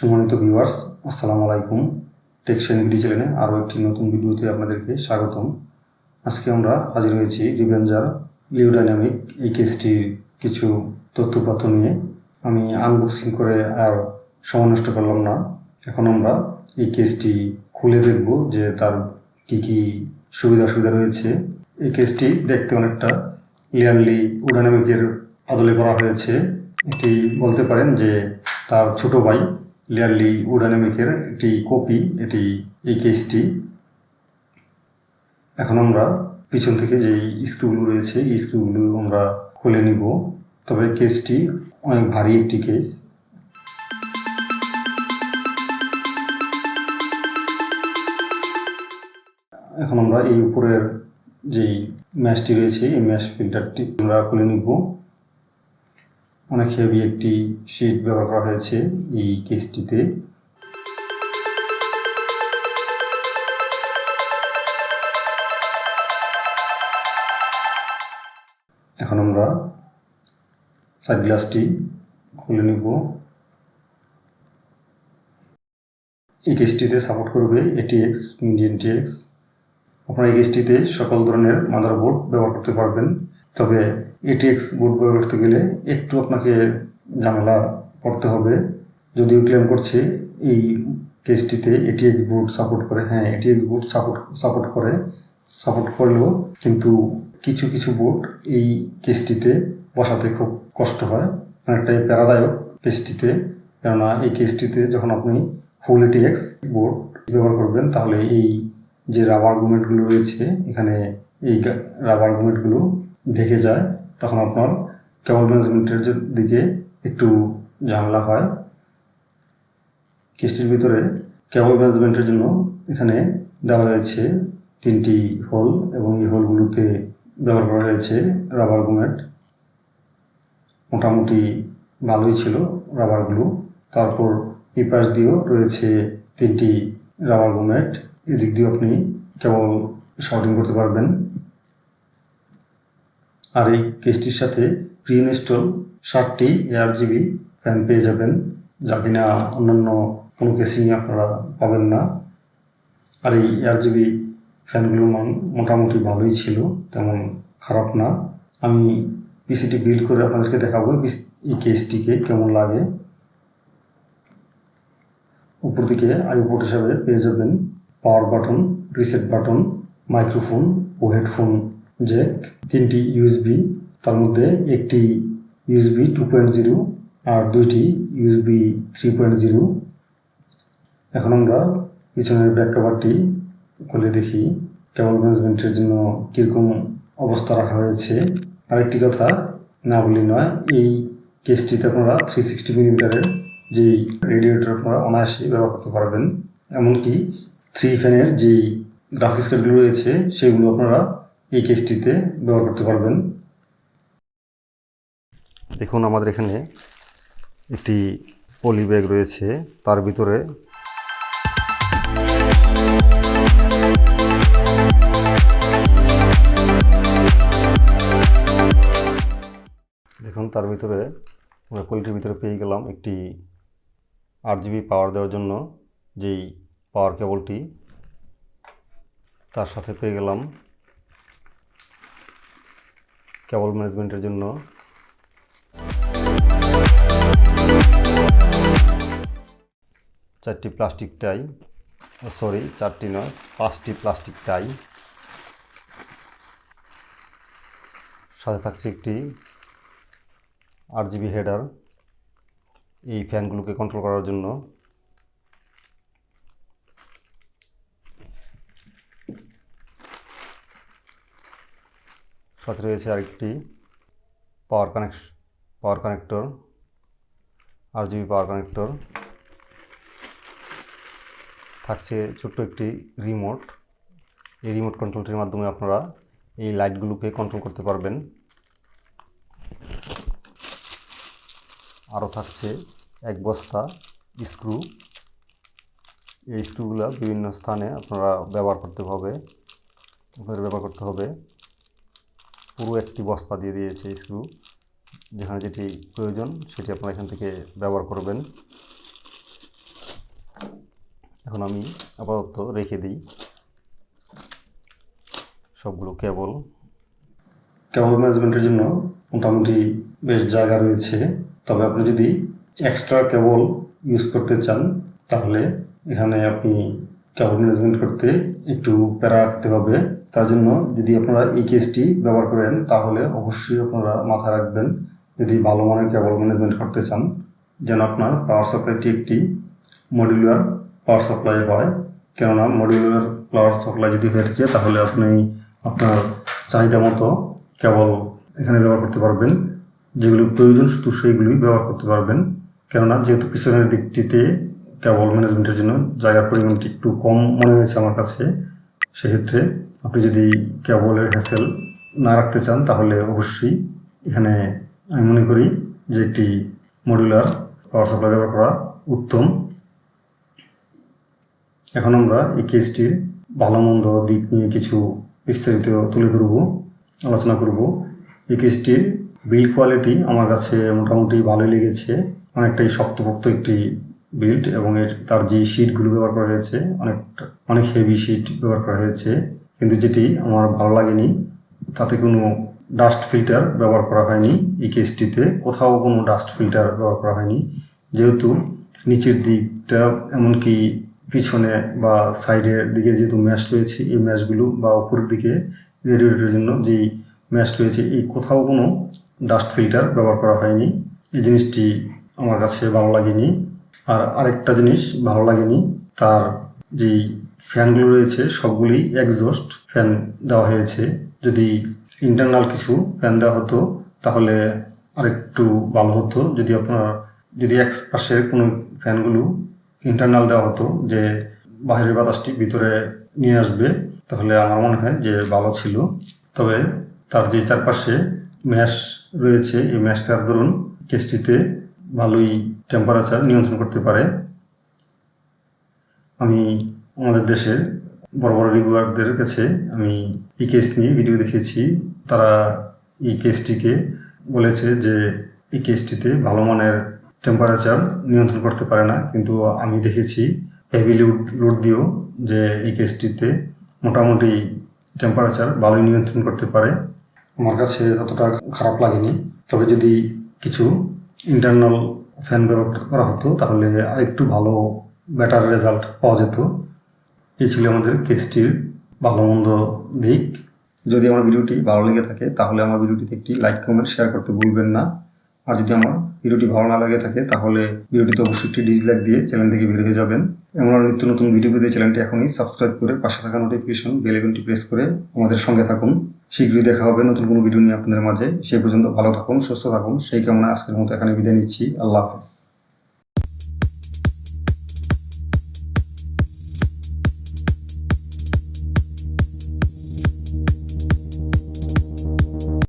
সম্মানিত ভিউয়ার্স, আসসালামু আলাইকুম। টেকশন ভিডিও চ্যানেলে আরও একটি নতুন ভিডিওতে আপনাদেরকে স্বাগতম। আজকে আমরা হাজির হয়েছি রিভেঞ্জার লিওডাইনামিক এই কেসটির কিছু তথ্যপাত্র নিয়ে। আমি আনবক্সিং করে আর সময় নষ্ট করলাম না। এখন আমরা এই কেসটি খুলে দেখব যে তার কি কি সুবিধা রয়েছে। এই কেসটি দেখতে অনেকটা লিয়ানলি উডাইনামিকের আদলে করা হয়েছে। এটি বলতে পারেন যে তার ছোট ভাই লিয়ারলি উডাইনামিকের একটি কপি এই কেসটি। এখন আমরা পিছন থেকে যে স্ক্রুগুলো রয়েছে এই স্ক্রুগুলো আমরা খুলে নিব। তবে কেসটি অনেক ভারী একটি কেস। এখন আমরা এই উপরের যেই ম্যাশটি রয়েছে এই ম্যাশ ফিল্টারটি আমরা খুলে নিব। অনেক হেভি একটি শিট ব্যবহার করা হয়েছে এই কেসটিতে। এখন আমরা সাইড গ্লাসটি খুলে নিব। এই কেসটিতে সাপোর্ট করবে ATX মিডিয়ান TX। আপনারা এই কেসটিতে সকল ধরনের মাদারবোর্ড ব্যবহার করতে পারবেন। তবে ATX বোর্ড ব্যবহার করতে গেলে একটু আপনাকে ঝামেলা পড়তে হবে। যদিও ক্লেম করছে এই কেসটিতে ATX বোর্ড সাপোর্ট করে, হ্যাঁ ATX বোর্ড সাপোর্ট করলেও কিন্তু কিছু বোর্ড এই কেসটিতে বসাতে খুব কষ্ট হয়, অনেকটাই প্যারাদায়ক কেসটিতে। কেননা এই কেসটিতে যখন আপনি ফুল ATX বোর্ড ব্যবহার করবেন তাহলে এই যে রাবার গুমেটগুলো রয়েছে এখানে এই রাবার গুমেটগুলো ঢেকে যায়, তখন আপনার কেবল ম্যানেজমেন্টের দিকে একটু ঝামেলা হয়। কেসটির ভিতরে কেবল ম্যানেজমেন্টের জন্য এখানে দেওয়া হয়েছে 3টি হোল এবং এই হোলগুলোতে ব্যবহার করা হয়েছে রাবার গুমেট। মোটামুটি ভালোই ছিল রাবারগুলো। তারপর এই পাশ দিয়েও রয়েছে 3টি রাবার গুমেট। এদিক দিয়ে আপনি কেবল শর্টিং করতে পারবেন। আর এই কেসটির সাথে প্রি ইনস্টল 7টি ARGB ফ্যান পেয়ে যাবেন, যা কিনা অন্যান্য কোনো কেসিংয়ে আপনারা পাবেন না। আর এই ARGB ফ্যানগুলোর মান মোটামুটি ভালোই ছিল, তেমন খারাপ না। আমি পিসিটি বিল্ড করে আপনাদেরকে দেখাবো এই কেসটিকে কেমন লাগে। উপর দিকে আইও পোর্ট হিসাবে পেয়ে যাবেন power button, reset button, microphone ও হেডফোন জ্যাক, 3টি USB, তার মধ্যে একটি USB 2.0 আর 2টি USB 3.0। এখন আমরা পিছনের ব্যাক কভারটি খুলে দেখি কেবল ম্যানেজমেন্টের জন্য কীরকম অবস্থা রাখা হয়েছে। আরেকটি কথা না বলি নয়, এই কেসটিতে আপনারা 360 মিলিমিটারের যেই রেডিয়েটর আপনারা অনায়াসে ব্যবহার করতে পারবেন। এমনকি 3 ফ্যানের যেই গ্রাফিক্স কার্ডগুলো রয়েছে সেগুলো আপনারা এই কেসটিতে ব্যবহার করতে পারবেন। দেখুন আমাদের এখানে একটি পলি ব্যাগ রয়েছে, তার ভিতরে আমরা পলিটির ভিতরে পেয়ে গেলাম একটি 8GB পাওয়ার দেওয়ার জন্য যেই পাওয়ার কেবলটি, তার সাথে পেয়ে গেলাম কেবল ম্যানেজমেন্টের জন্য 4টি প্লাস্টিক টাই, 4টি নয় 5টি প্লাস্টিক টাই। সাথে থাকছে একটি RGB হেডার এই ফ্যানগুলোকে কন্ট্রোল করার জন্য। সাথে রয়েছে আরেকটি পাওয়ার কানেক্টর, RGB পাওয়ার কানেক্টর। থাকছে ছোট্ট একটি রিমোট। এই রিমোট কন্ট্রোলটির মাধ্যমে আপনারা এই লাইটগুলোকে কন্ট্রোল করতে পারবেন। আরও থাকছে এক বস্তা স্ক্রু। এই স্ক্রুগুলো বিভিন্ন স্থানে আপনারা ব্যবহার করতে হবে। পুরো একটি বস্তা দিয়ে দিয়েছে স্ক্রু, যেখানে যেটি প্রয়োজন সেটি আপনারা এখান থেকে ব্যবহার করবেন। এখন আমি আপাতত রেখে দিই সবগুলো কেবল ম্যানেজমেন্টের জন্য মোটামুটি বেশ জায়গা রয়েছে। তবে আপনি যদি এক্সট্রা কেবল ইউজ করতে চান তাহলে এখানে আপনি কেবল ম্যানেজমেন্ট করতে একটু প্যারা রাখতে হবে। তার জন্য যদি আপনারা এই কেসটি ব্যবহার করেন তাহলে অবশ্যই আপনারা মাথায় রাখবেন, যদি ভালো মানের কেবল ম্যানেজমেন্ট করতে চান যেন আপনার পাওয়ার সাপ্লাইটি একটি মডিউলার পাওয়ার সাপ্লাই হয়। কেননা মডিউলার পাওয়ার সাপ্লাই যদি হয়ে থাকে তাহলে আপনি আপনার চাহিদা মতো কেবল এখানে ব্যবহার করতে পারবেন, যেগুলি প্রয়োজন শুধু সেইগুলি ব্যবহার করতে পারবেন। কেননা যেহেতু পিছনের দিকটিতে কেবল ম্যানেজমেন্টের জন্য জায়গার পরিমাণটি একটু কম মনে হয়েছে আমার কাছে, সেক্ষেত্রে আপনি যদি কেবলের হ্যাসেল না রাখতে চান তাহলে অবশ্যই এখানে আমি মনে করি যে একটি মডিউলার পাওয়ার সাপ্লাই ব্যবহার করা উত্তম। এখন আমরা এই কেসটির ভালো মন্দ দিক নিয়ে কিছু বিস্তারিত তুলে ধরব, আলোচনা করব। এই কেসটির বিল্ড কোয়ালিটি আমার কাছে মোটামুটি ভালোই লেগেছে, অনেকটাই শক্তপোক্ত একটি বিল্ড এবং তার যে শিটগুলো ব্যবহার করা হয়েছে অনেক হেভি শিট ব্যবহার করা হয়েছে। কিন্তু যেটি আমার ভালো লাগেনি তাতে কোনো ডাস্ট ফিল্টার ব্যবহার করা হয়নি। এই কেসটিতে কোথাও কোনো ডাস্ট ফিল্টার ব্যবহার করা হয়নি, যেহেতু নিচের দিকটা এমনকি পিছনে বা সাইডের দিকে যেহেতু ম্যাশ রয়েছে, এই ম্যাশগুলো বা উপরের দিকে রেডিয়েটরের জন্য যেই ম্যাশ রয়েছে এই কোথাও কোনো ডাস্ট ফিল্টার ব্যবহার করা হয়নি। এই জিনিসটি আমার কাছে ভালো লাগেনি। আর আরেকটা জিনিস ভালো লাগেনি, তার যেই ফ্যানগুলো রয়েছে সবগুলি এক্সস্ট ফ্যান দেওয়া হয়েছে। যদি ইন্টারনাল কিছু ফ্যান দেওয়া হতো তাহলে আরেকটু ভালো হতো। যদি এক পাশের কোনো ফ্যানগুলো ইন্টারনাল দেওয়া হতো যে বাইরের বাতাসটি ভিতরে নিয়ে আসবে তাহলে আমার মনে হয় যে ভালো ছিল। তবে তার যে চারপাশে ম্যাশ রয়েছে এই ম্যাশটার দরুন কেসটিতে ভালোই টেম্পারেচার নিয়ন্ত্রণ করতে পারে। আমি আমাদের দেশের বড় বড় রিভিউয়ারদের কাছে আমি এই কেস নিয়ে ভিডিও দেখেছি, তারা এই কেসটিকে বলেছে যে এই কেসটিতে ভালো মানের টেম্পারেচার নিয়ন্ত্রণ করতে পারে না, কিন্তু আমি দেখেছি হেভি লোড দিয়েও যে এই কেসটিতে মোটামুটি টেম্পারেচার ভালোই নিয়ন্ত্রণ করতে পারে। আমার কাছে অতটা খারাপ লাগেনি। তবে যদি কিছু ইন্টারনাল ফ্যান ব্যবহার করা হতো তাহলে আরেকটু ভালো বেটার রেজাল্ট পাওয়া যেত। এই ছিল আমাদের কেসটির ভালো মন্দ দিক। যদি আমার ভিডিওটি ভালো লেগে থাকে তাহলে আমার ভিডিওটিতে একটি লাইক কমেন্ট শেয়ার করতে ভুলবেন না। আর যদি আমার ভিডিওটি ভালো না লাগে থাকে তাহলে ভিডিওটিতে অবশ্যই একটি ডিসলাইক দিয়ে চ্যানেল থেকে বের হয়ে যাবেন। এমন নিত্য নতুন ভিডিও পেতে চ্যানেলটি এখনই সাবস্ক্রাইব করে পাশে থাকা নোটিফিকেশন বেল আইকনটি প্রেস করে আমাদের সঙ্গে থাকুন। শীঘ্রই দেখা হবে নতুন কোনো ভিডিও নিয়ে আপনাদের মাঝে। সেই পর্যন্ত ভালো থাকুন, সুস্থ থাকুন, সেই কামনায় আজকের মতো এখানে বিদায় নিচ্ছি। আল্লাহ হাফেজ।